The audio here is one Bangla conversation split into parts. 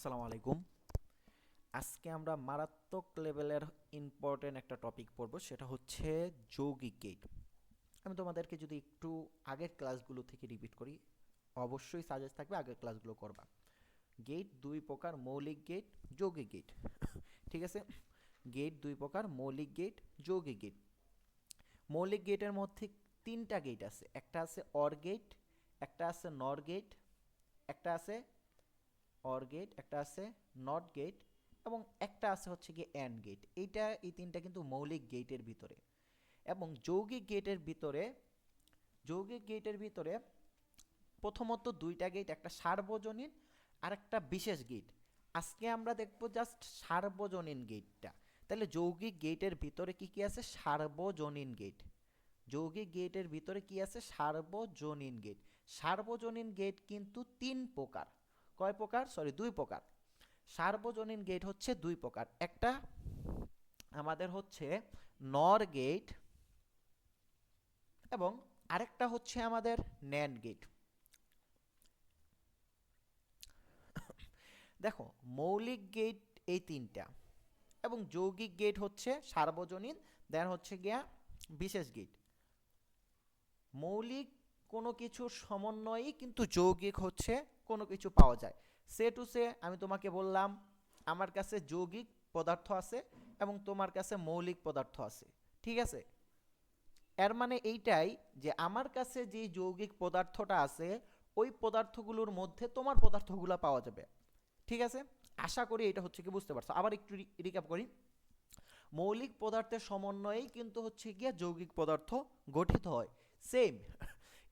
আসসালামু আলাইকুম। আজকে আমরা মারাত্মক লেভেলের ইম্পর্টেন্ট একটা টপিক পড়ব, সেটা হচ্ছে যৌগিক গেট। আমি তোমাদেরকে যদি একটু আগের ক্লাসগুলো থেকে রিপিট করি, অবশ্যই সাজেস্ট থাকবে আগের ক্লাসগুলো করবা। গেট দুই প্রকার: মৌলিক গেট, যৌগিক গেট। ঠিক আছে? গেট দুই প্রকার: মৌলিক গেট, যৌগিক গেট। মৌলিক গেটের মধ্যে তিনটা গেট আছে। একটা আছে অর গেট, একটা আছে নর গেট, একটা আছে অর গেট, একটা আছে নট গেট, এবং একটা আছে হচ্ছে গিয়ে অ্যান্ড গেট। এই তিনটা কিন্তু মৌলিক গেটের ভিতরে। এবং যৌগিক গেটের ভিতরে প্রথমত দুইটা গেট, একটা সার্বজনীন আর একটা বিশেষ গেট। আজকে আমরা দেখব জাস্ট সার্বজনীন গেটটা। তাহলে যৌগিক গেটের ভিতরে কি কি আছে? সার্বজনীন গেট। যৌগিক গেটের ভিতরে কি আছে? সার্বজনীন গেট। সার্বজনীন গেট কিন্তু তিন প্রকার। কয় প্রকার? সরি, দুই প্রকার। সার্বজনীন গেট হচ্ছে দুই প্রকার। একটা আমাদের হচ্ছে নর গেট, এবং আরেকটা হচ্ছে আমাদের ন্যান্ড গেট। দেখো, মৌলিক গেট এই তিনটা, এবং যৌগিক গেট হচ্ছে সার্বজনীন, দেন হচ্ছে গিয়া বিশেষ গেট। মৌলিক কোনো কিছুর সমন্বয়েই কিন্তু যৌগিক হচ্ছে কোনো কিছু পাওয়া যায়। সে টু সে আমি তোমাকে বললাম আমার কাছে যৌগিক পদার্থ আছে এবং তোমার কাছে মৌলিক পদার্থ আছে। ঠিক আছে? এর মানে এইটাই যে আমার কাছে যে যৌগিক পদার্থটা আছে ওই পদার্থগুলোর মধ্যে তোমার পদার্থগুলো পাওয়া যাবে। ঠিক আছে? আশা করি এটা হচ্ছে কি বুঝতে পারছো। আবার একটু রিক্যাপ করি। মৌলিক পদার্থের সমন্বয়েই কিন্তু হচ্ছে গিয়ে যৌগিক পদার্থ গঠিত হয়। সেম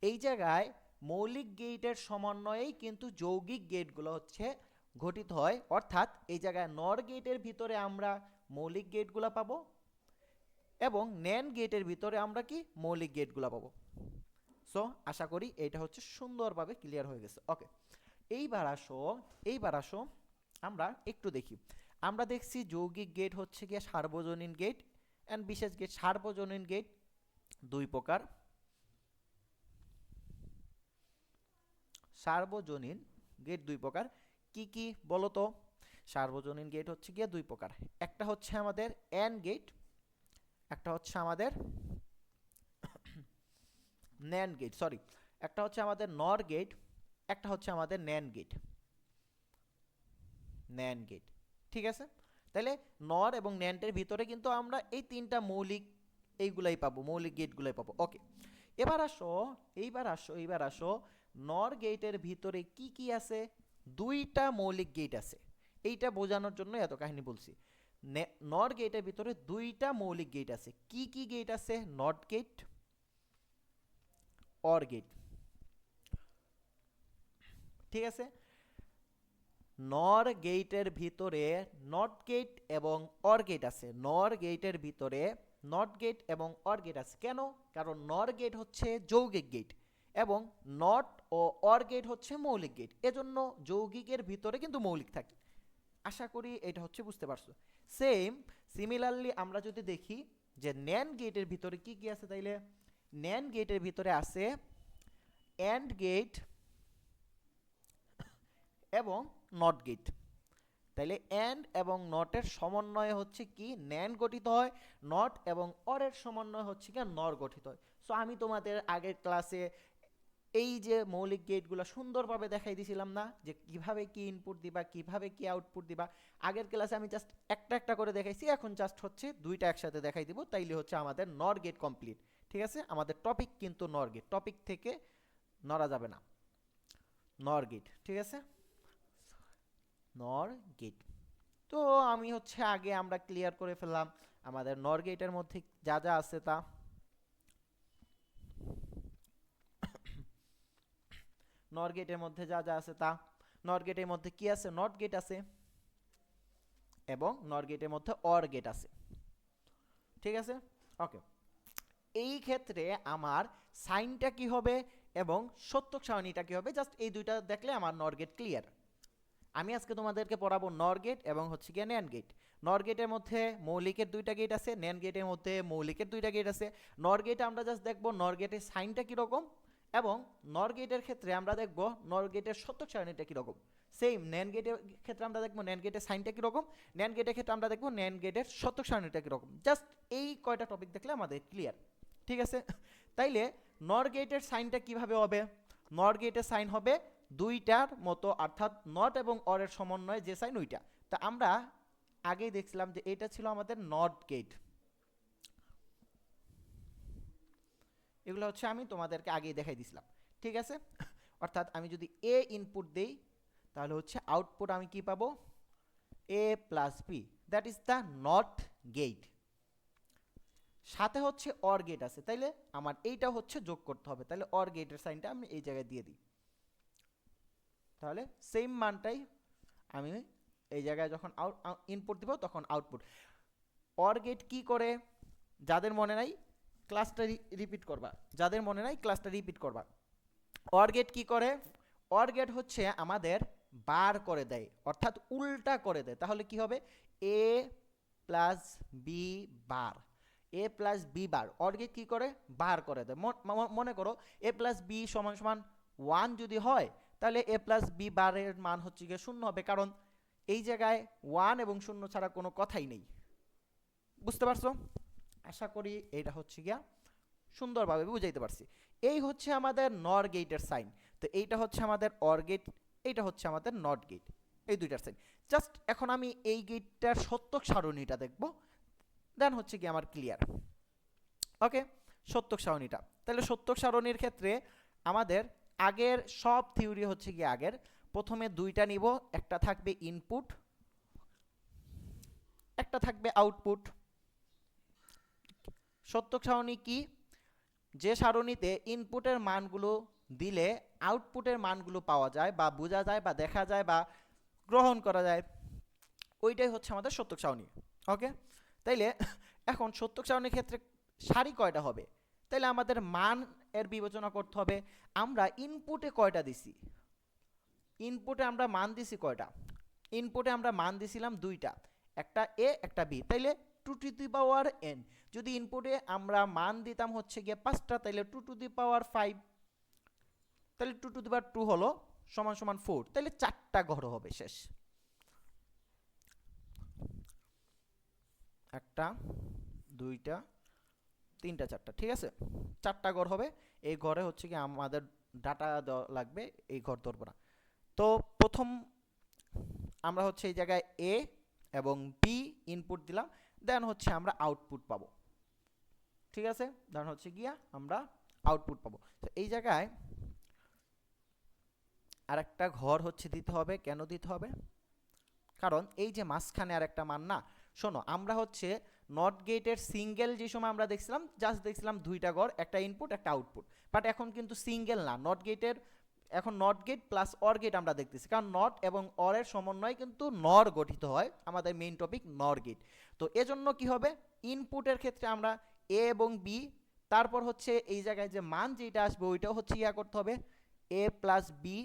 এই জায়গায় মৌলিক গেটের সমন্বয়েই কিন্তু যৌগিক গেটগুলো হচ্ছে গঠিত হয়। অর্থাৎ এই জায়গায় নর গেটের ভিতরে আমরা মৌলিক গেটগুলো পাবো, এবং ন্যান্ড গেটের ভিতরে আমরা কি মৌলিক গেটগুলো পাবো। সো আশা করি এটা হচ্ছে সুন্দরভাবে ক্লিয়ার হয়ে গেছে। ওকে, এইবার আসো আমরা একটু দেখি। আমরা দেখছি যৌগিক গেট হচ্ছে গিয়ে সার্বজনীন গেট অ্যান্ড বিশেষ গেট। সার্বজনীন গেট দুই প্রকার। সার্বজনীন গেট দুই প্রকার। কি কি বলো তো? সার্বজনীন গেট হচ্ছে গিয়ে দুই প্রকার। একটা হচ্ছে আমাদের অ্যান্ড গেট, একটা হচ্ছে আমাদের ন্যান্ড গেট। সরি, একটা হচ্ছে আমাদের নর গেট, একটা হচ্ছে আমাদের ন্যান্ড গেট। NAND gate. ঠিক আছে? তাহলে নর এবং ন্যান্ডের ভিতরে কিন্তু আমরা এই তিনটা মৌলিক এইগুলাই পাবো, মৌলিক গেটগুলাই পাবো। ওকে, এইবার আসো নর গেটের ভিতরে কি কি আছে? দুইটা মৌলিক গেট আছে। এইটা বোঝানোর জন্য এত কাহিনী বলছি। নর গেটের ভিতরে দুইটা মৌলিক গেট আছে। কি কি গেট আছে? Not gate, or gate. ঠিক আছে? নর গেটের ভিতরে নট গেট এবং অর গেট আছে। নর গেটের ভিতরে নট গেট এবং অর গেট আছে। কেন? কারণ নর গেট হচ্ছে যৌগিক গেট এবং নট ও অর গেট হচ্ছে মৌলিক গেট। এজন্য যৌগিকের ভিতরে কিন্তু মৌলিক থাকে। আশা করি এটা হচ্ছে বুঝতে পারছো। সিমিলারলি আমরা যদি দেখি যে ন্যান্ড গেটের ভিতরে কি কি আছে, তাইলে ন্যান্ড গেটের ভিতরে আছে অ্যান্ড গেট এবং নট গেট। তাইলে অ্যান্ড এবং নটের সমন্বয় হচ্ছে কি ন্যান্ড গঠিত হয়, নট এবং অরের সমন্বয় হচ্ছে কি নর গঠিত হয়। সো আমি তোমাদের আগের ক্লাসে এই যে মৌলিক গেটগুলো সুন্দরভাবে দেখাই দিছিলাম না, যে কিভাবে কি ইনপুট দিবা, কিভাবে কি আউটপুট দিবা। আগের ক্লাসে আমি জাস্ট একটা একটা করে দেখাইছি, এখন জাস্ট হচ্ছে দুইটা একসাথে দেখাই দিব, তাইলে হচ্ছে আমাদের নর গেট কমপ্লিট। ঠিক আছে? আমাদের টপিক কিন্তু নর গেট, টপিক থেকে নড়া যাবে না। নর গেট। ঠিক আছে? নর গেট। তো আমি হচ্ছে আগে আমরা ক্লিয়ার করে ফেললাম আমাদের নর গেটের মধ্যে যা যা আছে তা। নর গেটের মধ্যে যা যা আছে তা। নর গেটের মধ্যে কি আছে? নট গেট আছে, এবং নর গেটের মধ্যে অর গেট আছে। ঠিক আছে? ওকে, এই ক্ষেত্রে আমার সাইনটা কি হবে এবং সত্যক সারণীটা কি হবে, জাস্ট এই দুইটা দেখলে আমার নর গেট ক্লিয়ার। আমি আজকে তোমাদেরকে পড়াবো নর গেট এবং হচ্ছে গিয়ে ন্যান্ড গেট। নর গেটের মধ্যে মৌলিকের দুইটা গেট আছে, ন্যান্ড গেটের মধ্যে মৌলিকের দুইটা গেট আছে। নর গেটে আমরা জাস্ট দেখবো নর গেটের সাইনটা কীরকম এবং নর গেটের ক্ষেত্রে আমরা দেখব নর গেটের শতক সারণীটা কীরকম। সেম ন্যান্ড গেটের ক্ষেত্রে আমরা দেখবো ন্যান্ড গেটের সাইনটা কীরকম, ন্যান্ড গেটের ক্ষেত্রে আমরা দেখবো ন্যান্ড গেটের শতক সারণীটা কীরকম। জাস্ট এই কয়টা টপিক দেখলে আমাদের ক্লিয়ার, ঠিক আছে। তাইলে নর গেটের সাইনটা কিভাবে হবে? নর গেটের সাইন হবে দুইটার মতো, অর্থাৎ নট এবং অরের সমন্বয়ে যে সাইন ওইটা। তা আমরা আগেই দেখছিলাম যে এটা ছিল আমাদের নট গেট। এগুলো হচ্ছে আমি তোমাদেরকে আগেই দেখাই দিছিলাম, ঠিক আছে। অর্থাৎ আমি যদি এ ইনপুট দেই তাহলে হচ্ছে আউটপুট আমি কি পাবো, A plus B, that is the NOT gate. সাথে হচ্ছে অর গেট আছে, তাইলে আমার এইটা হচ্ছে যোগ করতে হবে, তাহলে অর গেটের সাইনটা আমি এই জায়গায় দিয়ে দিই। তাহলে সেম মানটাই আমি এই জায়গায় যখন ইনপুট দিব তখন আউটপুট। অর গেট কি করে, যাদের মনে নাই ক্লাসটা রিপিট করবা, যাদের মনে নাই ক্লাসটা রিপিট করবা। অর গেট কি করে? অর গেট হচ্ছে আমাদের বার করে দেয়, অর্থাৎ উল্টা করে দেয়। তাহলে কি হবে, A plus B bar, A plus B bar. OR gate কি করে, বার করে দেয়। মনে করো এ প্লাস বি সমান সমান 1 যদি হয় তাহলে এ প্লাস বি বারের মান হচ্ছে গিয়ে 0 হবে, কারণ এই জায়গায় 1 এবং 0 ছাড়া কোনো কথাই নেই। বুঝতে পারছো? আশা করি এটা হচ্ছে গিয়া সুন্দরভাবে বুঝাইতে পারছি। এই হচ্ছে আমাদের নর গেটের সাইন। তো এইটা হচ্ছে আমাদের অর গেট, এইটা হচ্ছে আমাদের নট গেট, এই দুইটার সাইন। জাস্ট এখন আমি এই গেটটার সত্যক সারণীটা দেখব, দেন হচ্ছে কি আমার ক্লিয়ার। ওকে, সত্যক সারণীটা। তাহলে সত্যক সারণীর ক্ষেত্রে আমাদের আগের সব থিওরি হচ্ছে কি আগের, প্রথমে দুইটা নিব, একটা থাকবে ইনপুট, একটা থাকবে আউটপুট। সত্যক সারণী কি? যে সারণীতে ইনপুটের মানগুলো দিলে আউটপুটের মানগুলো পাওয়া যায় বা বোঝা যায় বা দেখা যায় বা গ্রহণ করা যায়, ওইটাই হচ্ছে আমাদের সত্যক সারণী। ওকে, তাইলে এখন সত্যক সারণীর ক্ষেত্রে সারি কয়টা হবে? তাইলে আমাদের মান এর বিবেচনা করতে হবে। আমরা ইনপুটে কয়টা দিছি? ইনপুটে আমরা মান দিছি কয়টা? ইনপুটে আমরা মান দিছিলাম দুইটা, একটা এ একটা বি। তাইলে 2 টু দি পাওয়ার n। যদি ইনপুটে আমরা মান দিতাম হচ্ছে গিয়ে 5টা, তাইলে 2 টু দি পাওয়ার 5, তাহলে 2 টু দি পাওয়ার 2 হলো সমান সমান 4, তাহলে 4টা ঘর হবে শেষ। একটা, দুইটা, তিনটা, চারটা, ঠিক আছে, 4টা ঘর হবে। এই ঘরে হচ্ছে কি আমাদের ডাটা দেওয়া লাগবে, এই ঘর ধরবো না। তো প্রথম আমরা হচ্ছে এই জায়গায় এ এবং বি ইনপুট দিলাম, দেন হচ্ছে আমরা আউটপুট পাবো, ঠিক আছে। দেন হচ্ছে গিয়া আমরা আউটপুট পাবো। তো এই জায়গায় আরেকটা ঘর হচ্ছে দিতে হবে। কেন দিতে হবে? কারণ এই যে মাঝখানে আরেকটা মান না, শোনো আমরা হচ্ছে নট গেটের সিঙ্গেল যে সময় আমরা দেখছিলাম জাস্ট দেখছিলাম দুইটা ঘর, একটা ইনপুট একটা আউটপুট, বাট এখন কিন্তু সিঙ্গেল না নট গেটের, এখন not gate plus or gate আমরা দেখতেছি, কারণ নট এবং অরের সমন্বয় কিন্তু নর গঠিত হয়, আমাদের মেইন টপিক নর গেট। তো এজন্য কি হবে, ইনপুটের ক্ষেত্রে আমরা এ এবং বি, তারপর হচ্ছে এই জায়গায় যে মান যেটা আসবে ওইটাও হচ্ছে ইয়া করতে হবে এ প্লাস বি,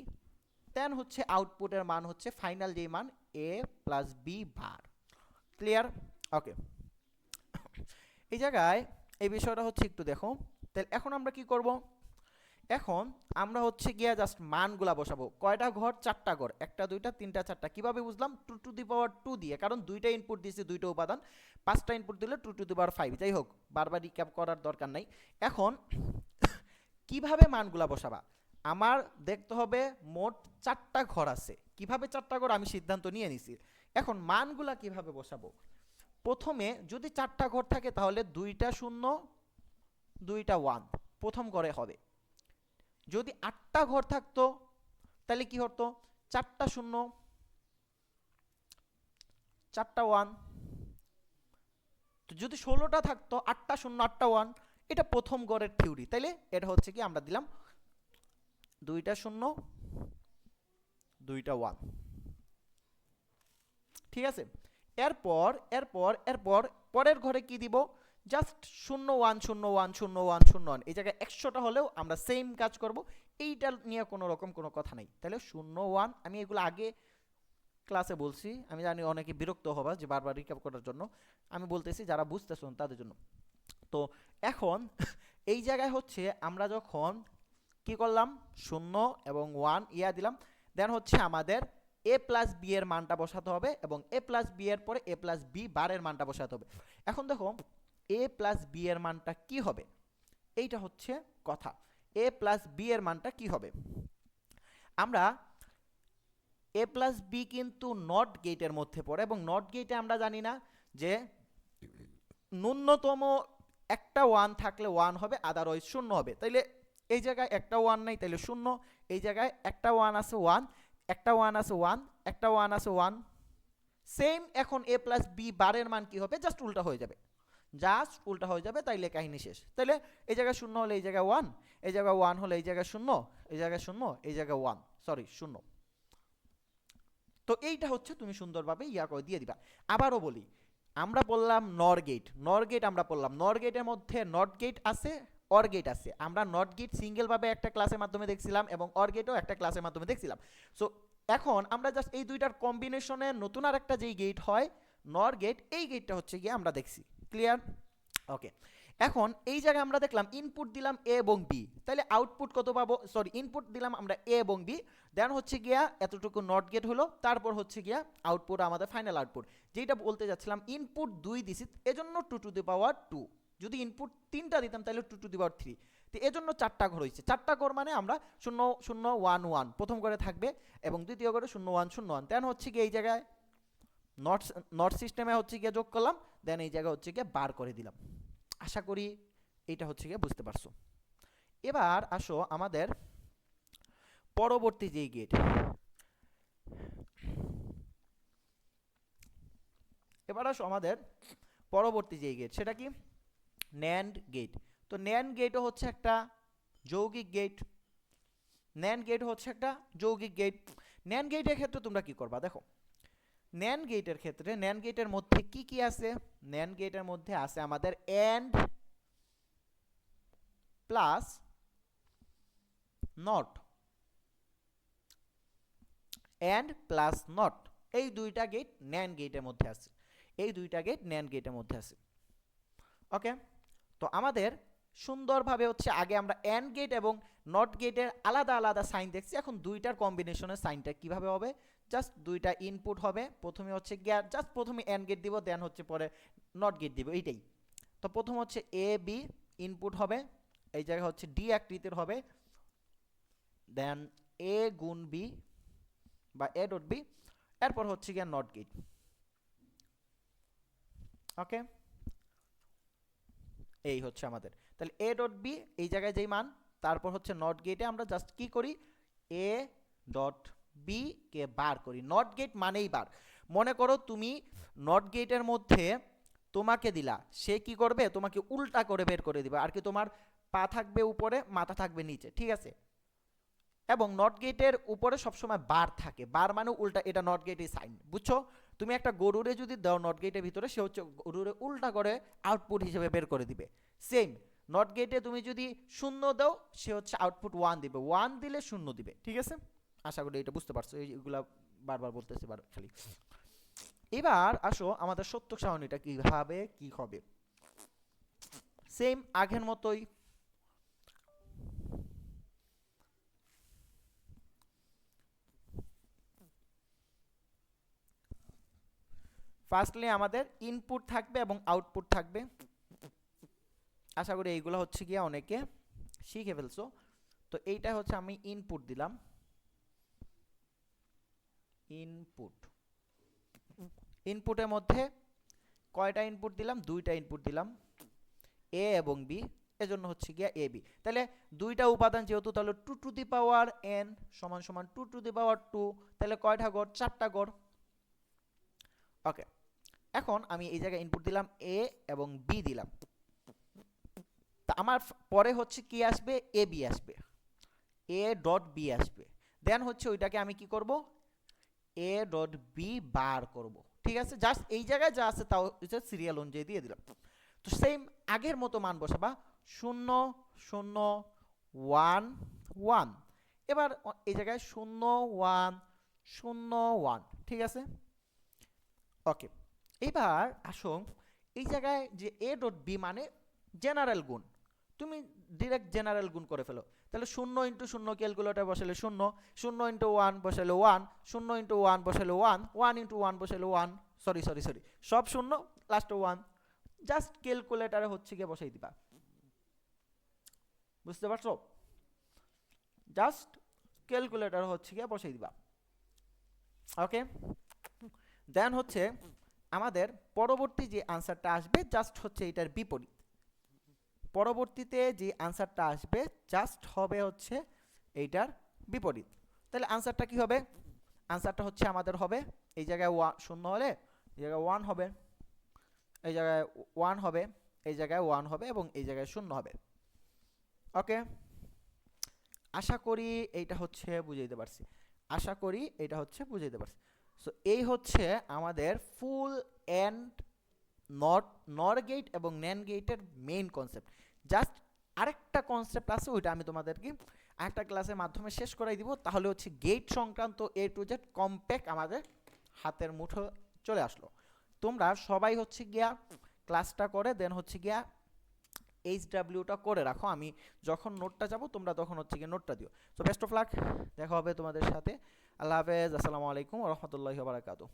দেন হচ্ছে আউটপুটের মান হচ্ছে ফাইনাল যেই মান এ প্লাস বি বার। ক্লিয়ার? ওকে, এই জায়গায় এই বিষয়টা হচ্ছে একটু দেখো। তাহলে এখন আমরা কি করব, এখন আমরা হচ্ছে গিয়া জাস্ট মানগুলা বসাবো। কয়টা ঘর? 4টা ঘর, একটা দুইটা তিনটা চারটা। কিভাবে বুঝলাম? 2 টু দি পাওয়ার 2 দিয়ে, কারণ দুইটা ইনপুট দিয়েছি, দুইটা উপাদান, 5টা ইনপুট দিলে 2 টু দি পাওয়ার 5। যাই হোক, বারবার রিক্যাপ করার দরকার নাই। এখন কিভাবে মানগুলা বসাবা? আমার দেখতে হবে মোট 4টা ঘর আছে। কিভাবে 4টা ঘর আমি সিদ্ধান্ত নিয়ে নিছি, এখন মানগুলা কিভাবে বসাবো? প্রথমে যদি 4টা ঘর থাকে তাহলে 2টা 0 2টা 1 প্রথম ঘরে হবে। যদি 8টা ঘর থাকতো তাহলে কি হতো, 4টা 0 4টা 1। তো যদি 16টা থাকতো, 8টা 0 8টা 1, এটা প্রথম ঘরের থিওরি। তাইলে এটা হচ্ছে কি আমরা দিলাম 2টা 0 2টা 1, ঠিক আছে। এরপর এরপর এরপর পরের ঘরে কি দিব, জাস্ট 0 1 0 1 0 1 0 1। এই জায়গায় 100টা হলেও আমরা সেম কাজ করব, এইটা নিয়ে কোনো রকম কোনো কথা নাই। তাহলে 0 1, আমি এগুলো আগে ক্লাসে বলছি, আমি জানি অনেকে বিরক্ত হবা যে বারবার রিক্যাপ করার জন্য, আমি বলতেছি যারা বুঝতেছেন তাদের জন্য। তো এখন এই জায়গায় হচ্ছে আমরা যখন কি করলাম, 0 এবং 1 ইয়া দিলাম। দেন হচ্ছে আমাদের a প্লাস বি এর মানটা বসাতে হবে এবং a প্লাস বি এর পরে a প্লাস বি বারের মানটা বসাতে হবে। এখন দেখো a প্লাস বি এর মানটা কি হবে, এইটা হচ্ছে কথা। a প্লাস বি এর মানটা কি হবে, আমরা a প্লাস বি কিন্তু নট গেটের মধ্যে পড়ে এবং নট গেটে আমরা জানি না যে ন্যূনতম একটা 1 থাকলে 1 হবে, আদারওয়াইজ 0 হবে। তাইলে এই জায়গায় একটা 1 নাই, তাইলে 0। এই জায়গায় একটা 1 আছে 1, একটা 1 আছে 1, একটা 1 আছে 1। সেম এখন a প্লাস বি বারের মান কি হবে, জাস্ট উল্টা হয়ে যাবে, জাস্ট উল্টা হয়ে যাবে, তাইলে কাহিনী শেষ। তাইলে এই জায়গায় 0 হলে এই জায়গায় 1, এই জায়গায় 1 হলে এই জায়গায় 0, এই জায়গায় 0, এই জায়গায় 1, সরি 0। তো এইটা হচ্ছে তুমি সুন্দরভাবে ইয়া করে দিয়ে দিবা। আবারও বলি, আমরা বললাম নর গেট, নর গেট আমরা বললাম, নর গেটের মধ্যে নট গেট আছে, অর গেট আছে। আমরা নট গেট সিঙ্গেল ভাবে একটা ক্লাসের মাধ্যমে দেখছিলাম এবং অর গেটও একটা ক্লাসের মাধ্যমে দেখছিলাম। সো এখন আমরা জাস্ট এই দুইটার কম্বিনেশনে নতুন আর একটা যেই গেট হয় নর গেট, এই গেটটা হচ্ছে গিয়ে আমরা দেখছি। ক্লিয়ার? ওকে। এখন এই জায়গায় আমরা দেখলাম ইনপুট দিলাম এ এবং বি, তাহলে আউটপুট কত পাবো, সরি ইনপুট দিলাম আমরা এ এবং বি, দেন হচ্ছে গিয়া এতটুকু নট গেট হলো, তারপর হচ্ছে গিয়া আউটপুট আমাদের ফাইনাল আউটপুট। যেটা বলতে যাচ্ছিলাম, ইনপুট 2 দিছি এজন্য 2 টু দি পাওয়ার 2, যদি ইনপুট 3টা দিতাম তাহলে 2 টু দি পাওয়ার 3। তো এজন্য 4টা ঘর হয়েছে, 4টা ঘর মানে আমরা 0 0 1 1 প্রথম ঘরে থাকবে এবং দ্বিতীয় ঘরে 0 1 0 1। দেন হচ্ছে গিয়ে এই জায়গায় নট নট সিস্টেমে হচ্ছে গিয়ে যোগ করলাম, দেন এই জায়গায় হচ্ছে গিয়ে বার করে দিলাম। আশা করি এইটা হচ্ছে গিয়ে বুঝতে পারছো। এবার আসো আমাদের পরবর্তী যেই গেট, এবার আসো আমাদের পরবর্তী যেই গেট সেটা কি, ন্যান্ড গেট। তো ন্যান্ড গেটও হচ্ছে একটা যৌগিক গেট, ন্যান্ড গেট হচ্ছে একটা যৌগিক গেট। ন্যান্ড গেটের ক্ষেত্রে তোমরা কি করবা, দেখো ন্যান্ড গেটের ক্ষেত্রে ন্যান্ড গেটের মধ্যে কি কি আছে, ন্যান্ড গেটের মধ্যে আছে আমাদের and plus not, and plus not, এই দুইটা গেট ন্যান্ড গেটের মধ্যে আছে, এই দুইটা গেট ন্যান্ড গেটের মধ্যে আছে। ওকে, তো আমাদের সুন্দরভাবে হচ্ছে আগে আমরা এন্ড গেট এবং নট গেটের আলাদা আলাদা সাইন দেখছি, এখন দুইটার কম্বিনেশনের সাইনটা কিভাবে হবে, জাস্ট দুইটা ইনপুট হবে, প্রথমে হচ্ছে গিয়া জাস্ট প্রথমে এন্ড গেট দিব, দেন হচ্ছে পরে নট গেট দিব, এইটাই। তো প্রথম হচ্ছে এ বি ইনপুট হবে, এই জায়গায় হচ্ছে ডি আকৃতির হবে, দেন এ গুণ বি বা এ ডট বি, এরপর হচ্ছে গিয়া নট গেট। ওকে, এই হচ্ছে আমাদের তাহলে এ ডট বি এই জায়গায় যেই মান, তারপর হচ্ছে নট গেটে আমরা জাস্ট কি করি, এ ডট বি কে বার করি। নট গেট মানেই বার। মনে করো তুমি নট গেটের মধ্যে তোমাকে দিলা, সে কি করবে, তোমাকে উল্টা করে বের করে দিবে, আর কি তোমার পা থাকবে উপরে, মাথা থাকবে নিচে, ঠিক আছে। এবং নট গেটের উপরে সবসময় বার থাকে, বার মানে উল্টা, এটা নট গেটের সাইন, বুঝছো। তুমি একটা গরুরে যদি দাও নট গেটের ভিতরে, সে হচ্ছে গরুরে উল্টা করে আউটপুট হিসেবে বের করে দিবে। সেম নট গেটে তুমি যদি 0 দাও, সে হচ্ছে আউটপুট 1 দিবে, 1 দিলে 0 দিবে, ঠিক আছে। আশা করি এটা বুঝতে পারছো, এইগুলা বারবার বলতেছি খালি। এবার আসো আমাদের সত্যক সারণীটা কিভাবে কি হবে, সেম আগের মতোই। ফার্স্টলি আমাদের ইনপুট থাকবে এবং আউটপুট থাকবে। আশা করি এইগুলো হচ্ছে গিয়ে অনেকে শিখে ফেলছো। তো এইটা হচ্ছে আমি ইনপুট দিলাম, ইনপুট, ইনপুটের মধ্যে কয়টা ইনপুট দিলাম, দুইটা ইনপুট দিলাম, এ এবং বি, এজন্য হচ্ছে গিয়া এ বি। তাহলে দুইটা উপাদান যেহেতু, তাহলে 2 টু দি পাওয়ার এন সমান সমান 2 টু দি পাওয়ার 2, তাহলে কয়টা গড়, 4টা গড়। ওকে, এখন আমি এই জায়গায় ইনপুট দিলাম এ এবং বি দিলাম, তা আমার পরে হচ্ছে কি আসবে, এ বি আসবে, এ ডট বি আসবে, দেন হচ্ছে ওইটাকে আমি কি করব, এ ডট বি বার করব, ঠিক আছে। জাস্ট এই জায়গায় যা আছে তাও সিরিয়াল অনুযায়ী দিয়ে দিলাম। তো সেম আগের মতো মান বসাবা, 0 0 1 1, এবার এই জায়গায় 0 1 0 1, ঠিক আছে। ওকে, এবার আসো এই জায়গায় যে এ ডট বি মানে জেনারেল গুণ, তুমি ডিরেক্ট জেনারেল গুণ করে ফেলো। তাহলে 0 ইন্টু 0 ক্যালকুলেটর বসালে 0, 0 ইন্টু 1 বসালে 1, 0 ইন্টু 1 বসালে 1, 1 ইন্টু 1 বসালে 1, সরি সব 0 লাস্টে 1, জাস্ট ক্যালকুলেটারে হচ্ছে গিয়ে বসাই দিবা। বুঝতে পারছো? জাস্ট ক্যালকুলেটর হচ্ছে গিয়ে বসাই দিবা। ওকে, দেন হচ্ছে আমাদের পরবর্তী যে আনসারটা আসবে জাস্ট হচ্ছে এটার বিপরীত। পরবর্তীতে যে আনসারটা আসবে জাস্ট হবে হচ্ছে এইটার বিপরীত। তাহলে আনসারটা কি হবে? আনসারটা হচ্ছে আমাদের হবে এই জায়গায় 0 হলে এই জায়গায় 1 হবে, এই জায়গায় 1 হবে, এই জায়গায় 1 হবে এবং এই জায়গায় 0 হবে। ওকে, আশা করি এইটা হচ্ছে বুঝাইতে পারছি, আশা করি এটা হচ্ছে বুঝাইতে পারছি। সো এই হচ্ছে আমাদের ফুল এন্ড নর গেট এবং ন্যান গেটের মেইন কনসেপ্ট। জাস্ট আরেকটা কনসেপ্ট আছে, ওইটা আমি তোমাদেরকে আরেকটা ক্লাসের মাধ্যমে শেষ করাই দিব, তাহলে হচ্ছে গেট সংক্রান্ত A to Z কম্প্যাক্ট আমাদের হাতের মুঠো চলে আসলো। তোমরা সবাই হচ্ছে গিয়া ক্লাসটা করে দেন হচ্ছে গিয়া HWটা করে রাখো, আমি যখন নোটটা যাব তোমরা তখন হচ্ছে গিয়ে নোটটা দিও। সো বেস্ট অফ লাক, দেখা হবে তোমাদের সাথে। আল্লাহ হাফেজ, আসসালামু আলাইকুম ওয়া রাহমাতুল্লাহি ওয়া বারাকাতুহু।